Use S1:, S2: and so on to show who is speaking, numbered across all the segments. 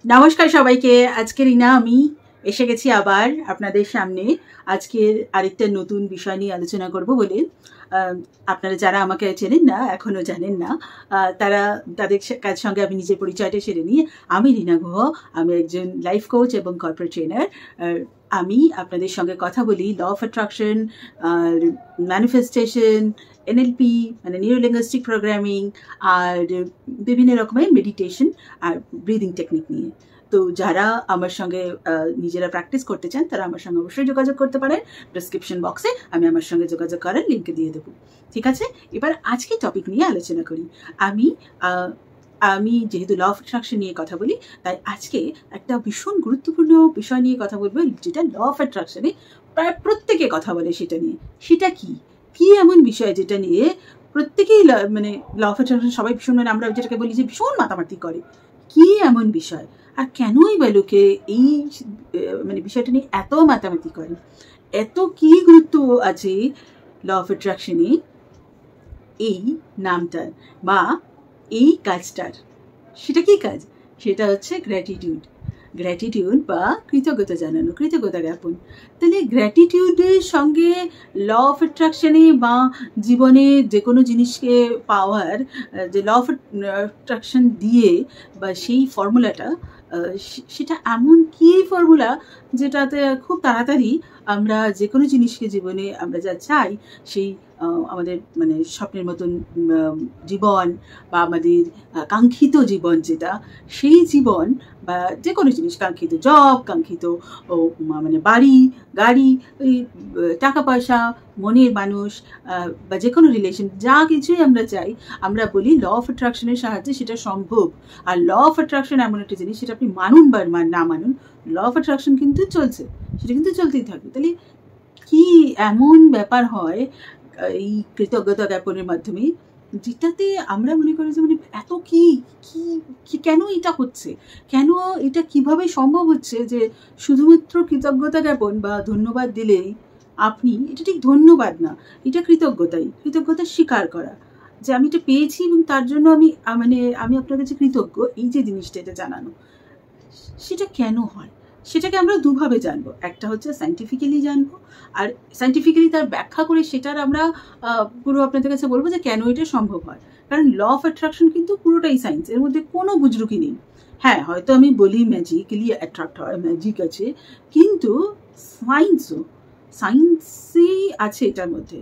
S1: नमस्कार सबाइके आजके रीना आमी एसे गेছি আবার আপনাদের সামনে আজকের আরেকটা নতুন বিষয় নিয়ে আলোচনা করব বলে আপনারা যারা আমাকে চেনেন না এখনো জানেন না তারা তাদের সঙ্গে আমি নিজের পরিচয়টা সেরে নিই। আমি রিনা গুহ, আমি একজন লাইফ কোচ এবং কর্পোরেট ট্রেনার। আমি আপনাদের সঙ্গে কথা বলি law of attraction, manifestation, NLP মানে নিউরো লিঙ্গুইস্টিক প্রোগ্রামিং আর বিভিন্ন রকমের মেডিটেশন আর ব্রিদিং টেকনিক নিয়ে। তো যারা আমার সঙ্গে নিজেরা প্র্যাকটিস করতে চান তারা আমার সঙ্গে অবশ্যই যোগাযোগ করতে পারেন। ডেসক্রিপশন বক্সে আমি আমার সঙ্গে যোগাযোগ করার লিঙ্ক দিয়ে দেবো। ঠিক আছে, এবার আজকে টপিক নিয়ে আলোচনা করি। আমি যেহেতু ল অফ অ্যাট্রাকশন নিয়ে কথা বলি, তাই আজকে একটা ভীষণ গুরুত্বপূর্ণ বিষয় নিয়ে কথা বলবো, যেটা ল অফ অ্যাট্রাকশনে প্রায় প্রত্যেকে কথা বলে। সেটা নিয়ে, সেটা কি এমন বিষয় যেটা নিয়ে প্রত্যেকেই মানে ল অফ অ্যাট্রাকশন সবাই ভীষণ, মানে আমরা যেটাকে বলি যে ভীষণ মাতামাতি করে। কি এমন বিষয় আর কেনই বা লোকে এই মানে বিষয়টা নিয়ে এত মাতামাতি করে, এত কি গুরুত্ব আছে ল অফ অ্যাট্রাকশনে এই নামটার বা এই কাজটার? সেটা কি কাজ? সেটা হচ্ছে গ্র্যাটিটিউড বা কৃতজ্ঞতা জানানো, কৃতজ্ঞতা জ্ঞাপন। তাহলে গ্র্যাটিটিউডের সঙ্গে ল অফ অ্যাট্রাকশনে বা জীবনে যে কোনো জিনিসকে পাওয়ার যে ল অফ অ্যাট্রাকশন দিয়ে বা সেই ফর্মুলাটা, সেটা এমন কি ফর্মুলা যেটাতে খুব তাড়াতাড়ি আমরা যে কোনো জিনিসকে জীবনে আমরা যা চাই সেই আমাদের মানে স্বপ্নের মতন জীবন বা আমাদের কাঙ্ক্ষিত জীবন যেটা, সেই জীবন বা যে কোনো জিনিস, কাঙ্ক্ষিত জব, কাঙ্ক্ষিত মানে বাড়ি গাড়ি, ওই টাকা পয়সা, মনের মানুষ বা যে কোনো রিলেশন, যা কিছুই আমরা চাই, আমরা বলি ল অফ অ্যাট্রাকশনের সাহায্যে সেটা সম্ভব। আর ল অফ অ্যাট্রাকশন এমন একটা জিনিস, সেটা আপনি মানুন বা না মানুন, ল অফ অ্যাট্রাকশন কিন্তু চলছে, সেটা কিন্তু চলতেই থাকবে। তাহলে কি এমন ব্যাপার হয় এই কৃতজ্ঞতা জ্ঞাপনের মাধ্যমে, যেটাতে আমরা মনে করি যে মানে এত কি কেন এটা হচ্ছে, কেন এটা কিভাবে সম্ভব হচ্ছে যে শুধুমাত্র কৃতজ্ঞতা জ্ঞাপন বা ধন্যবাদ দিলেই আপনি, এটা ঠিক ধন্যবাদ না, এটা কৃতজ্ঞতা স্বীকার করা যে আমি এটা পেয়েছি এবং তার জন্য আমি আপনার কাছে কৃতজ্ঞ, এই যে জিনিসটা এটা জানানো। সেটা কেন হয় সেটাকে আমরা দুভাবে জানবো। একটা হচ্ছে সায়েন্টিফিক্যালি জানবো, আর সায়েন্টিফিক্যালি তার ব্যাখ্যা করে সেটার আমরা পুরো আপনাদের কাছে বলবো যে কেন এটা সম্ভব হয়। কারণ ল অফ অ্যাট্রাকশন কিন্তু পুরোটাই সায়েন্স, এর মধ্যে কোনো বুজরুকি নেই। হ্যাঁ, হয়তো আমি বলি ম্যাজিক্যালি অ্যাট্রাক্ট হয়, ম্যাজিক আছে, কিন্তু সায়েন্সই আছে এটার মধ্যে,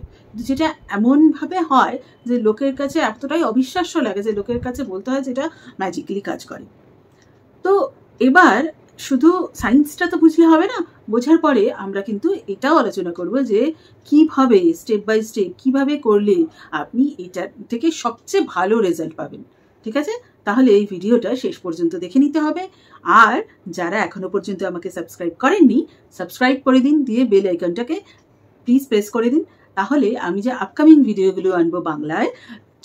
S1: যেটা এমনভাবে হয় যে লোকের কাছে এতটাই অবিশ্বাস্য লাগে যে লোকের কাছে বলতে হয় যে এটা ম্যাজিক্যালি কাজ করে। তো এবার শুধু সায়েন্সটা তো বুঝলে হবে না, বোঝার পরে আমরা কিন্তু এটাও আলোচনা করব যে কিভাবে স্টেপ বাই স্টেপ কিভাবে করলে আপনি এটা থেকে সবচেয়ে ভালো রেজাল্ট পাবেন। ঠিক আছে, তাহলে এই ভিডিওটা শেষ পর্যন্ত দেখে নিতে হবে। আর যারা এখনো পর্যন্ত আমাকে সাবস্ক্রাইব করেননি, সাবস্ক্রাইব করে দিন, দিয়ে বেল আইকনটাকে প্লিজ প্রেস করে দিন। তাহলে আমি যে আপকামিং ভিডিওগুলো আনবো বাংলায়,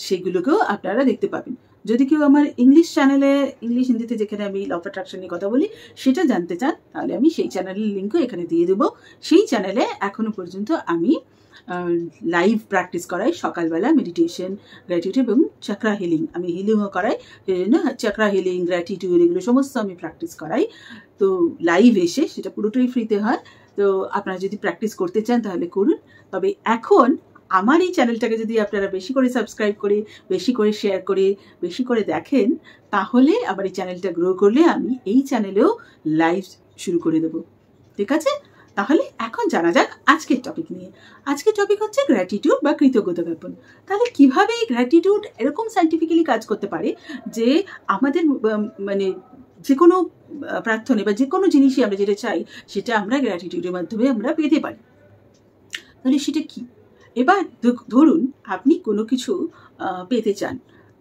S1: সেগুলোকেও আপনারা দেখতে পাবেন। যদি কেউ আমার ইংলিশ চ্যানেলে, ইংলিশ হিন্দিতে যেখানে আমি ল অফ অ্যাট্রাকশন নিয়ে কথা বলি, সেটা জানতে চান, তাহলে আমি সেই চ্যানেলের লিঙ্কও এখানে দিয়ে দেবো। সেই চ্যানেলে এখনো পর্যন্ত আমি লাইভ প্র্যাকটিস করাই, সকালবেলা মেডিটেশন, গ্র্যাটিটিউড এবং চক্রা হিলিং, আমি হিলিংও করাই। চক্রা হিলিং, গ্র্যাটিটিউড, এগুলো সমস্ত আমি প্র্যাকটিস করাই। তো লাইভ এসে সেটা পুরোটাই ফ্রিতে হয়। তো আপনারা যদি প্র্যাকটিস করতে চান তাহলে করুন। তবে এখন আমার এই চ্যানেলটাকে যদি আপনারা বেশি করে সাবস্ক্রাইব করে, বেশি করে শেয়ার করে, বেশি করে দেখেন, তাহলে আমার এই চ্যানেলটা গ্রো করলে আমি এই চ্যানেলেও লাইভ শুরু করে দেবো। ঠিক আছে, তাহলে এখন জানা যাক আজকের টপিক নিয়ে। আজকের টপিক হচ্ছে গ্র্যাটিটিউড বা কৃতজ্ঞতা জ্ঞাপন। তাহলে কিভাবে এই গ্র্যাটিটিউড এরকম সায়েন্টিফিক্যালি কাজ করতে পারে যে আমাদের মানে যে কোনো প্রার্থনা বা যে কোনো জিনিসই আমরা যেটা চাই, সেটা আমরা গ্র্যাটিটিউডের মাধ্যমে আমরা পেতে পারি। তাহলে সেটা কি? এবার ধরুন আপনি কোনো কিছু পেতে চান,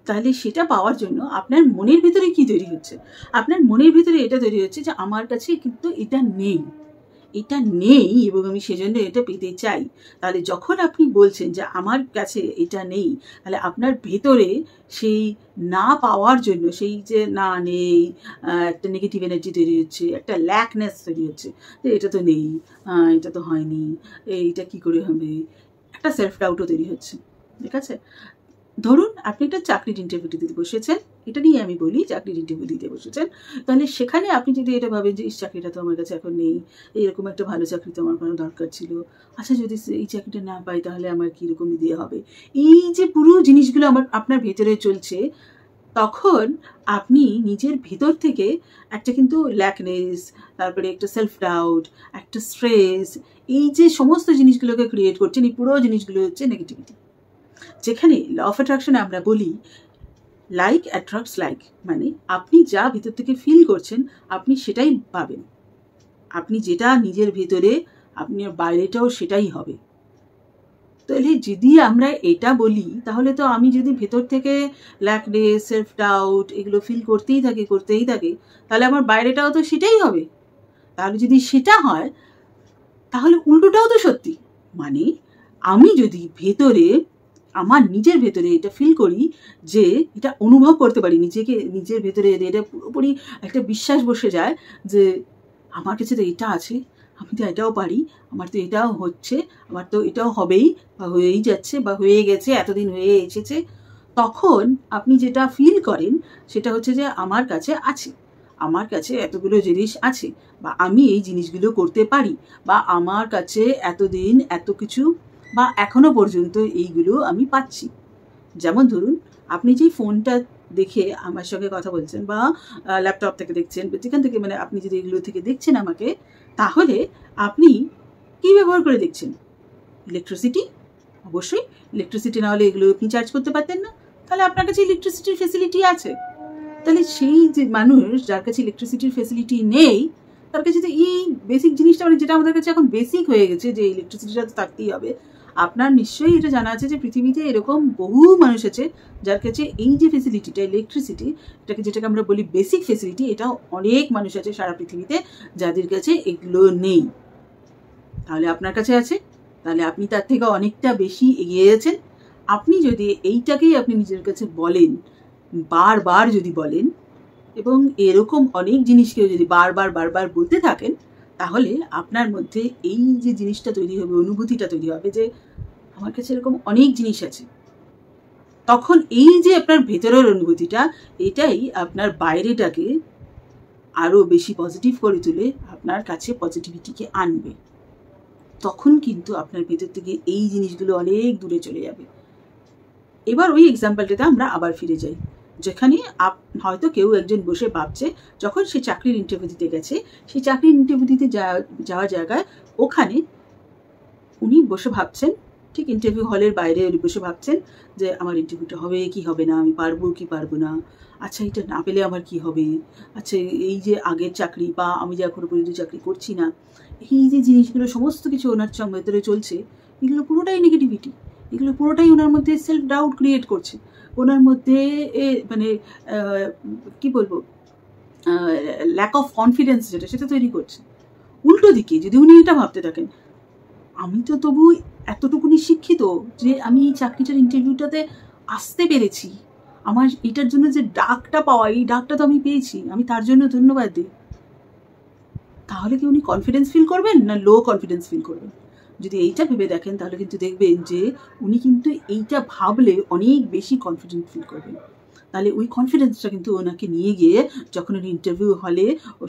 S1: তাহলে সেটা পাওয়ার জন্য আপনার মনের ভেতরে কি তৈরি হচ্ছে? আপনার মনের ভেতরে এটা তৈরি হচ্ছে যে আমার কাছে কিন্তু এটা নেই এবং আমি সেজন্য এটা পেতে চাই। তাহলে যখন আপনি বলছেন যে আমার কাছে এটা নেই, তাহলে আপনার ভেতরে সেই না পাওয়ার জন্য, সেই যে না নেই, একটা নেগেটিভ এনার্জি তৈরি হচ্ছে, একটা ল্যাকনেস তৈরি হচ্ছে যে এটা তো নেই, এটা তো হয়নি, এইটা কি করে হবে, একটা সেলফ ডাউটও তৈরি হচ্ছে। ঠিক আছে, ধরুন আপনি একটা চাকরির ইন্টারভিউ দিতে বসেছেন, এটা নিয়ে আমি বলি, চাকরির ইন্টারভিউ দিতে বসেছেন, তাহলে সেখানে আপনি যদি এটা ভাবেন যে এই চাকরিটা তো আমার কাছে এখন নেই, এরকম একটা ভালো চাকরি তো আমার কোনো দরকার ছিল, আচ্ছা যদি এই চাকরিটা না পাই তাহলে আমার কীরকম দিয়ে হবে, এই যে পুরো জিনিসগুলো আপনার ভেতরে চলছে, তখন আপনি নিজের ভিতর থেকে একটা কিন্তু ল্যাকনেস, তারপরে একটা সেলফ ডাউট, একটা স্ট্রেস, এই যে সমস্ত জিনিসগুলোকে ক্রিয়েট করছেন, এই পুরো জিনিসগুলো হচ্ছে নেগেটিভিটি। যেখানে ল অফ অ্যাট্রাকশনে আমরা বলি লাইক অ্যাট্রাক্টস লাইক, মানে আপনি যা ভিতর থেকে ফিল করছেন আপনি সেটাই পাবেন, আপনি যেটা নিজের ভেতরে আপনার বাইরেটাও সেটাই হবে। তাহলে যদি আমরা এটা বলি, তাহলে তো আমি যদি ভেতর থেকে ল্যাকনেস, সেলফ ডাউট এগুলো ফিল করতেই থাকি, তাহলে আমার বাইরেটাও তো সেটাই হবে। তাহলে যদি সেটা হয় তাহলে উল্টোটাও তো সত্যি, মানে আমি যদি ভেতরে আমার নিজের ভেতরে এটা ফিল করি, যে এটা অনুভব করতে পারি নিজেকে, নিজের ভেতরে এটা পুরোপুরি একটা বিশ্বাস বসে যায় যে আমার কাছে তো এটা আছে, আমি তো এটাও পারি, আমার তো এটাও হচ্ছে, আমার তো এটাও হবেই বা হয়েই যাচ্ছে বা হয়ে গেছে, এতদিন হয়ে এসেছে, তখন আপনি যেটা ফিল করেন সেটা হচ্ছে যে আমার কাছে আছে, আমার কাছে এতগুলো জিনিস আছে, বা আমি এই জিনিসগুলো করতে পারি, বা আমার কাছে এতদিন এত কিছু বা এখনো পর্যন্ত এইগুলো আমি পাচ্ছি। যেমন ধরুন আপনি যেই ফোনটা দেখে আমার সঙ্গে কথা বলছেন, বা ল্যাপটপ থেকে দেখছেন, বা যেখান থেকে মানে আপনি যদি এগুলো থেকে দেখছেন আমাকে, তাহলে আপনি কি ব্যবহার করে দেখছেন? ইলেকট্রিসিটি, অবশ্যই ইলেকট্রিসিটি না হলে এগুলো আপনি চার্জ করতে পারতেন না, তাহলে আপনার কাছে ইলেকট্রিসিটির ফেসিলিটি আছে। তাহলে সেই যে মানুষ যার কাছে ইলেকট্রিসিটির ফেসিলিটি নেই, তার কাছে তো এই বেসিক জিনিসটা, মানে যেটা আমাদের কাছে এখন বেসিক হয়ে গেছে যে ইলেকট্রিসিটিটা তো থাকতেই হবে। আপনার নিশ্চয়ই এটা জানা আছে যে পৃথিবীতে এরকম বহু মানুষ আছে যার কাছে এই যে ফেসিলিটিটা, ইলেকট্রিসিটি, যেটাকে আমরা বলি বেসিক ফেসিলিটি, এটা অনেক মানুষ আছে সারা পৃথিবীতে যাদের কাছে এগুলো নেই। তাহলে আপনার কাছে আছে, তাহলে আপনি তার থেকে অনেকটা বেশি এগিয়ে গেছেন। আপনি যদি এইটাকেই আপনি নিজের কাছে বলেন, বারবার যদি বলেন, এবং এরকম অনেক জিনিসকেও যদি বারবার বলতে থাকেন, তাহলে আপনার মধ্যে এই যে জিনিসটা তৈরি হবে, অনুভূতিটা তৈরি হবে যে আমার কাছে এরকম অনেক জিনিস আছে। তখন এই যে আপনার ভেতরের অনুভূতিটা, এটাই আপনার বাইরেটাকে আরও বেশি পজিটিভ করে তুলে আপনার কাছে পজিটিভিটিকে আনবে। তখন কিন্তু আপনার ভেতর থেকে এই জিনিসগুলো অনেক দূরে চলে যাবে। এবার ওই এক্সাম্পলটাতে আমরা আবার ফিরে যাই, যেখানে হয়তো কেউ একজন বসে ভাবছে, যখন সে চাকরির ইন্টারভিউ দিতে গেছে, সেই চাকরির ইন্টারভিউ দিতে যাওয়ার জায়গায় ওখানে উনি বসে ভাবছেন, ঠিক ইন্টারভিউ হলের বাইরে বসে ভাবছেন যে আমার ইন্টারভিউটা হবে কি হবে না, আমি পারবো কি পারবো না, আচ্ছা এটা না পেলে আমার কি হবে, আচ্ছা এই যে আগের চাকরি বা আমি যে এখনো পর্যন্ত চাকরি করছি না, এই যে জিনিসগুলো সমস্ত কিছু ওনার ভেতরে চলছে, এগুলো পুরোটাই নেগেটিভিটি, এগুলো পুরোটাই ওনার মধ্যে সেলফ ডাউট ক্রিয়েট করছে, ওনার মধ্যে মানে কি বলবো, ল্যাক অফ কনফিডেন্স যেটা, সেটা তৈরি করছে। উল্টো দিকে যদি উনি এটা ভাবতে থাকেন, আমি তো তবু এতটুকুনি শিক্ষিত যে আমি এই চাকরিটার ইন্টারভিউটাতে আসতে পেরেছি, আমার এটার জন্য যে ডাকটা পাওয়া, এই ডাকটা তো আমি পেয়েছি, আমি তার জন্য ধন্যবাদ দিই। তাহলে কি উনি কনফিডেন্স ফিল করবেন না লো কনফিডেন্স ফিল করবেন? যদি এইটা ভেবে দেখেন, তাহলে কিন্তু দেখবেন যে উনি কিন্তু এইটা ভাবলে অনেক বেশি কনফিডেন্ট ফিল করবেন। তাহলে ওই কনফিডেন্সটা কিন্তু ওনাকে নিয়ে গিয়ে যখন উনি ইন্টারভিউ হলে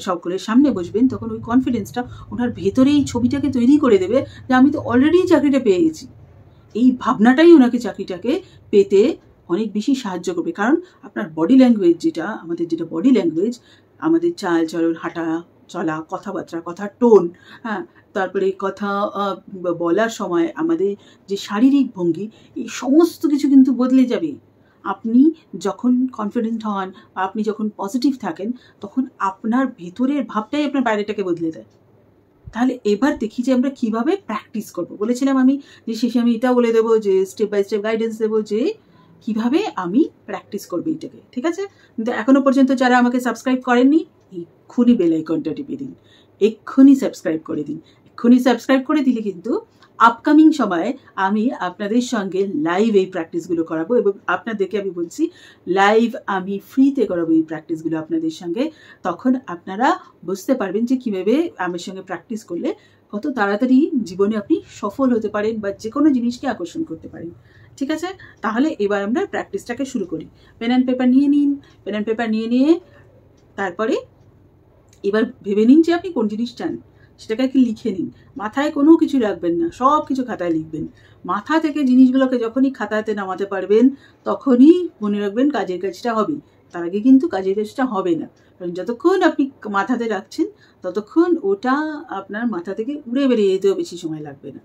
S1: সকলের সামনে বসবেন, তখন ওই কনফিডেন্সটা ওনার ভেতরে এই ছবিটাকে তৈরি করে দেবে যে আমি তো অলরেডি চাকরিটা পেয়ে গেছি। এই ভাবনাটাই ওনাকে চাকরিটাকে পেতে অনেক বেশি সাহায্য করবে। কারণ আপনার বডি ল্যাঙ্গুয়েজ, যেটা বডি ল্যাঙ্গুয়েজ, আমাদের চাল চলন, হাঁটা চলা, কথাবার্তা, কথার টোন, হ্যাঁ, তারপরে কথা বলার সময় আমাদের যে শারীরিক ভঙ্গি, এই সমস্ত কিছু কিন্তু বদলে যাবে। আপনি যখন কনফিডেন্ট হন, আপনি যখন পজিটিভ থাকেন, তখন আপনার ভেতরের ভাবটাই আপনার বাইরেটাকে বদলে দেয়। তাহলে এবার দেখি যে আমরা কিভাবে প্র্যাকটিস করব। বলেছিলাম আমি যে শেষে আমি এটা বলে দেবো, যে স্টেপ বাই স্টেপ গাইডেন্স দেবো যে কিভাবে আমি প্র্যাকটিস করবো এটাকে, ঠিক আছে? কিন্তু এখনো পর্যন্ত যারা আমাকে সাবস্ক্রাইব করেননি, এক্ষুনি বেল আইকনটা টিপে দিন, এক্ষুনি সাবস্ক্রাইব করে দিন। এক্ষুনি সাবস্ক্রাইব করে দিলে কিন্তু আপকামিং সময়ে আমি আপনাদের সঙ্গে লাইভ এই প্র্যাকটিসগুলো করাবো, এবং আপনাদেরকে আমি বলছি লাইভ আমি ফ্রিতে করাবো এই প্র্যাকটিসগুলো আপনাদের সঙ্গে। তখন আপনারা বুঝতে পারবেন যে কীভাবে আমার সঙ্গে প্র্যাকটিস করলে কত তাড়াতাড়ি জীবনে আপনি সফল হতে পারেন বা যে কোনো জিনিসকে আকর্ষণ করতে পারেন। ঠিক আছে, তাহলে এবার আমরা প্র্যাকটিসটাকে শুরু করি। পেন অ্যান্ড পেপার নিয়ে নিন। পেন অ্যান্ড পেপার নিয়ে তারপরে এবার ভেবে নিন যে আপনি কোন জিনিস চান, সেটাকে কি লিখে নিন। মাথায় কোনো কিছু রাখবেন না, সব কিছু খাতায় লিখবেন। মাথা থেকে জিনিসগুলোকে যখনই খাতাতে নামাতে পারবেন তখনই মনে রাখবেন কাজের কাজটা হবে। তার আগে কিন্তু কাজের কাজটা হবে না, কারণ যতক্ষণ আপনি মাথাতে রাখছেন ততক্ষণ ওটা আপনার মাথা থেকে উড়ে বেরিয়ে যেতেও বেশি সময় লাগবে না।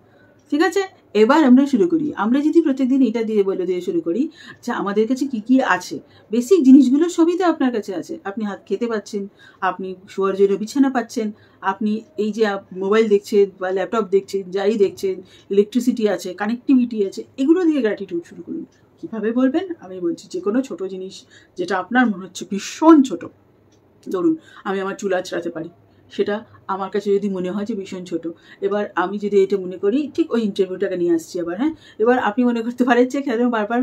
S1: ঠিক আছে, এবার আমরা শুরু করি। আমরা যদি প্রত্যেকদিন এটা দিয়ে বলে দিয়ে শুরু করি যে আমাদের কাছে কি কি আছে, বেসিক জিনিসগুলো সবই তো আপনার কাছে আছে। আপনি হাত খেতে পাচ্ছেন, আপনি শোয়ার জন্য বিছানা পাচ্ছেন, আপনি এই যে মোবাইল দেখছেন বা ল্যাপটপ দেখছেন, যাই দেখছেন, ইলেকট্রিসিটি আছে, কানেক্টিভিটি আছে, এগুলো দিয়ে গ্র্যাটিটিউড শুরু করুন। কীভাবে বলবেন? আমি বলছি, যে কোনো ছোটো জিনিস যেটা আপনার মনে হচ্ছে ভীষণ ছোটো, ধরুন আমি আমার চুল আঁচড়াতে পারি, সেটা আমার কাছে যদি মনে হয় যে ভীষণ ছোট, এবার আমি যদি এটা মনে করি, ঠিক ওই ইন্টারভিউটাকে নিয়ে আসছি আবার, হ্যাঁ, এবার আপনি মনে করতে পারেন যে কেন বারবার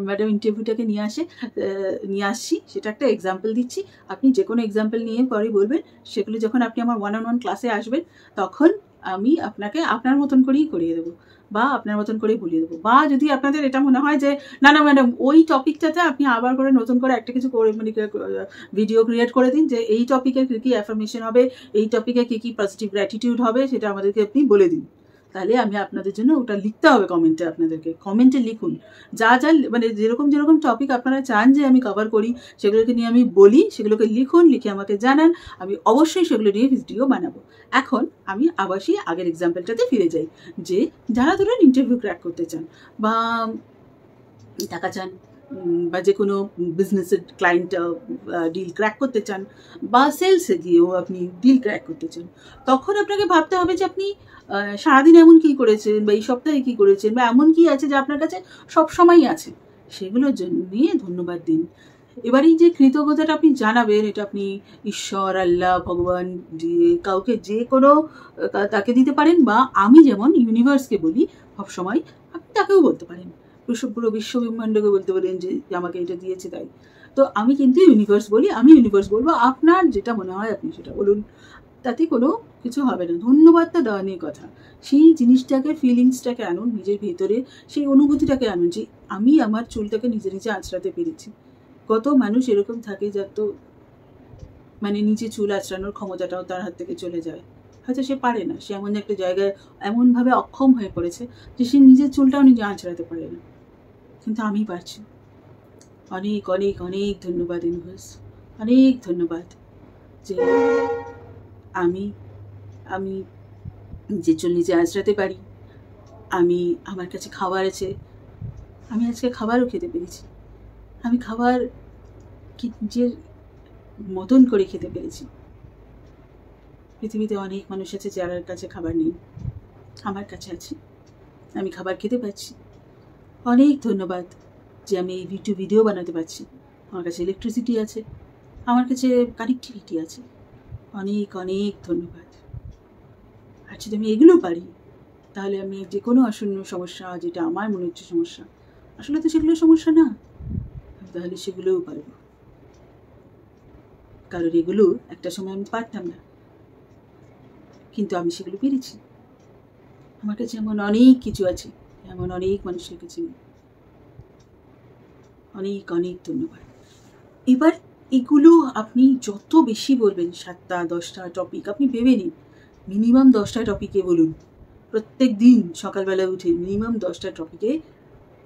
S1: ম্যাডাম ইন্টারভিউটাকে নিয়ে আসছি, সেটা একটা এক্সাম্পল দিচ্ছি। আপনি যে কোনো এক্সাম্পল নিয়ে পরে বলবেন, সেগুলো যখন আপনি আমার 1-on-1 ক্লাসে আসবেন তখন আমি আপনাকে আপনার মতন করেই করিয়ে দেবো বা আপনার মতন করেই বলিয়ে দেবো। বা যদি আপনাদের এটা মনে হয় যে না না ম্যাডাম ওই টপিকটাতে আপনি আবার করে নতুন করে একটা কিছু করে মানে ভিডিও ক্রিয়েট করে দিন, যে এই টপিকে কী কী অ্যাফার্মেশন হবে, এই টপিকে কী কী পজিটিভ গ্র্যাটিটিউড হবে, সেটা আমাদেরকে আপনি বলে দিন। তাহলে আমি আপনাদের জন্য ওটা লিখতে হবে কমেন্টে, আপনাদেরকে কমেন্টে লিখুন যা যা মানে যেরকম যেরকম টপিক আপনারা চান যে আমি কভার করি, সেগুলোকে নিয়ে আমি বলি, সেগুলোকে লিখুন, লিখে আমাকে জানান, আমি অবশ্যই সেগুলো নিয়ে ভিডিও বানাবো। এখন আমি আবার সেই আগের এক্সাম্পলটাতে ফিরে যাই, যে যারা ধরুন ইন্টারভিউ ক্র্যাক করতে চান বা টাকা চান বা যে কোনো বিজনেসের ক্লায়েন্ট ডিল ক্র্যাক করতে চান বা সেলসে গিয়েও আপনি ডিল ক্র্যাক করতে চান, তখন আপনাকে ভাবতে হবে যে আপনি সারাদিন এমন কী করেছেন বা এই সপ্তাহে কী করেছেন বা এমন কী আছে যা আপনার কাছে সবসময়ই আছে, সেগুলোর জন্য নিয়ে ধন্যবাদ দিন। এবার এই যে কৃতজ্ঞতাটা আপনি জানাবেন, এটা আপনি ঈশ্বর, আল্লাহ, ভগবান, কাউকে যে কোনো তাকে দিতে পারেন, বা আমি যেমন ইউনিভার্সকে বলি সবসময়, আপনি তাকেও বলতে পারেন, পুরো বিশ্বব্রহ্মাণ্ডকে বলতে পারেন যে আমাকে এটা দিয়েছে তাই। তো আমি কিন্তু ইউনিভার্স বলি, আমি ইউনিভার্স বলবো, আপনার যেটা মনে হয় আপনি সেটা বলুন, তাতে কোনো কিছু হবে না। ধন্যবাদটা দেওয়া নিয়ে কথা, সেই জিনিসটাকে, ফিলিংসটাকে আনুন নিজের ভিতরে, সেই অনুভূতিটাকে আনুন যে আমি আমার চুলটাকে নিজে নিজে আঁচড়াতে পেরেছি। কত মানুষ এরকম থাকে যার তো মানে নিজে চুল আঁচড়ানোর ক্ষমতাটাও তার হাত থেকে চলে যায়, হয়তো সে পারে না, সে এমন একটা জায়গায় এমনভাবে অক্ষম হয়ে পড়েছে যে সে নিজের চুলটাও নিজে আঁচড়াতে পারে না, কিন্তু আমি পারছি। অনেক অনেক অনেক ধন্যবাদ ইউনিভার্স, অনেক ধন্যবাদ যে আমি আমি যে চুল নিজে আঁচড়াতে পারি, আমার কাছে খাবার আছে, আমি আজকে খাবারও খেতে পেরেছি, আমি খাবার নিজের মতন করে খেতে পেরেছি। পৃথিবীতে অনেক মানুষ আছে যার কাছে খাবার নেই, আমার কাছে আছে, আমি খাবার খেতে পারছি। অনেক ধন্যবাদ যে আমি এই ভিডিও বানাতে পারছি, আমার কাছে ইলেকট্রিসিটি আছে, আমার কাছে কানেক্টিভিটি আছে। অনেক অনেক ধন্যবাদ। আর যদি আমি এগুলো পারি, তাহলে আমি যে কোনো আসন্ন সমস্যা, যেটা আমার মনে হচ্ছে সমস্যা, আসলে তো সেগুলো সমস্যা না, তাহলে সেগুলোও পারবো। কারণ এগুলো একটা সময় আমি পারতাম না, কিন্তু আমি সেগুলো পেরেছি। আমার কাছে এমন অনেক কিছু আছে, এমন অনেক মানুষের কাছে। অনেক অনেক ধন্যবাদ। এবার এগুলো আপনি যত বেশি বলবেন, 7টা 10টা টপিক আপনি ভেবে নিন, মিনিমাম 10টা টপিকে বলুন। প্রত্যেক দিন সকালবেলা উঠে মিনিমাম 10টা টপিকে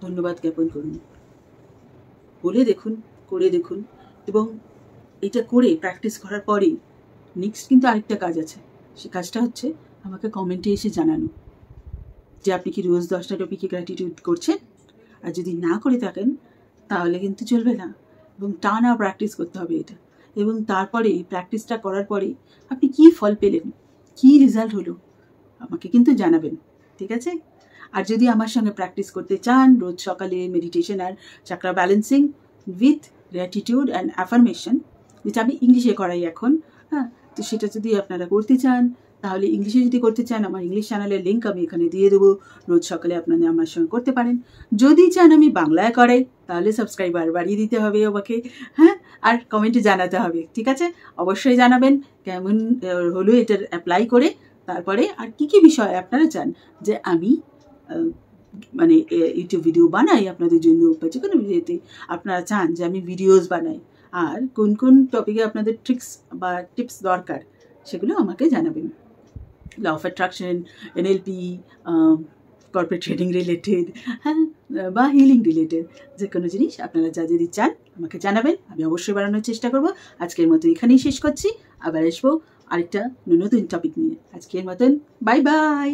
S1: ধন্যবাদ জ্ঞাপন করুন, বলে দেখুন, করে দেখুন। এবং এটা করে প্র্যাকটিস করার পরে নেক্সট কিন্তু আরেকটা কাজ আছে, সে কাজটা হচ্ছে আমাকে কমেন্টে এসে জানানো যে আপনি কি রোজ 10টা টপিকে গ্র্যাটিটিউড করছেন। আর যদি না করে থাকেন তাহলে কিন্তু চলবে না, এবং টানা প্র্যাকটিস করতে হবে এটা। এবং তারপরে প্র্যাকটিসটা করার পরে আপনি কি ফল পেলেন, কি রেজাল্ট হলো, আমাকে কিন্তু জানাবেন, ঠিক আছে? আর যদি আমার সঙ্গে প্র্যাকটিস করতে চান রোজ সকালে মেডিটেশন আর chakra balancing with gratitude and affirmation, যেটা আমি ইংলিশে করাই এখন, হ্যাঁ, তো সেটা যদি আপনারা করতে চান, তাহলে ইংলিশে যদি করতে চান আমার ইংলিশ চ্যানেলের লিঙ্ক আমি এখানে দিয়ে দেবো, রোজ সকালে আপনারা আমার সঙ্গে করতে পারেন। যদি চান আমি বাংলায় করাই, তাহলে সাবস্ক্রাইবার বাড়িয়ে দিতে হবে আমাকে, হ্যাঁ, আর কমেন্টে জানাতে হবে, ঠিক আছে? অবশ্যই জানাবেন কেমন হলো এটার অ্যাপ্লাই করে। তারপরে আর কি কি বিষয় আপনারা চান যে আমি মানে ইউটিউব ভিডিও বানাই আপনাদের জন্য, বা যে কোনো ভিডিওতে আপনারা চান যে আমি ভিডিওস বানাই, আর কোন কোন টপিকে আপনাদের ট্রিক্স বা টিপস দরকার সেগুলো আমাকে জানাবেন। Law of attraction, NLP, corporate trading related, হ্যাঁ, বা হিলিং রিলেটেড যে কোনো জিনিস আপনারা যা যদি চান আমাকে জানাবেন, আমি অবশ্যই বানানোর চেষ্টা করব। আজকের মতো এখানেই শেষ করছি, আবার আসবো আরেকটা নতুন টপিক নিয়ে। আজকের মতন বাই বাই।